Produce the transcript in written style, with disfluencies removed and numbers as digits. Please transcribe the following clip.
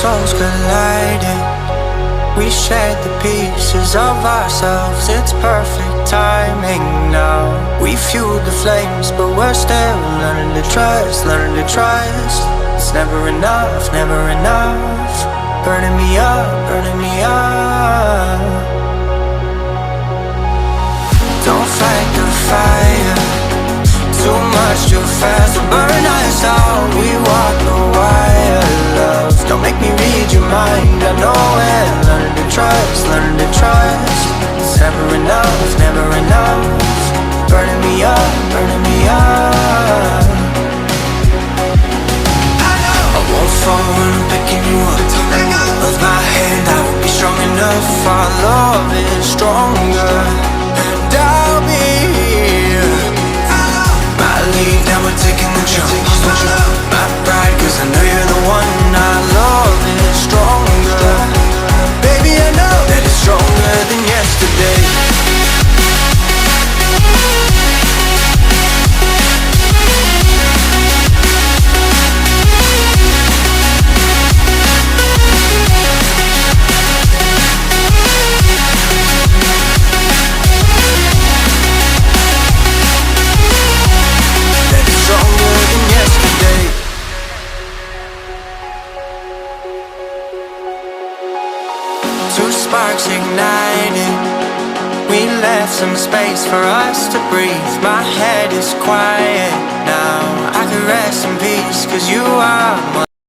souls colliding. We shared the pieces of ourselves. It's perfect timing now. We fueled the flames, but we're still learning to trust, learning to trust. It's never enough, never enough. Burning me up, burning me up. Don't fight the fire, too much too fast to burn us out. We walk the wire, love. Don't make me read your mind. I know it. Learning to trust, learning to trust. It's never enough, never enough. Burning me up, burning me up. I won't fall when I'm picking you up. Hold my hand, I won't be strong enough. Our love is stronger, and I'll be here. My lead, now we're taking the jump. My pride, cause I know you're the one. Our love is stronger. Baby, I know that it's stronger than yesterday. Two sparks ignited. We left some space for us to breathe. My head is quiet now. I can rest in peace, cause you are my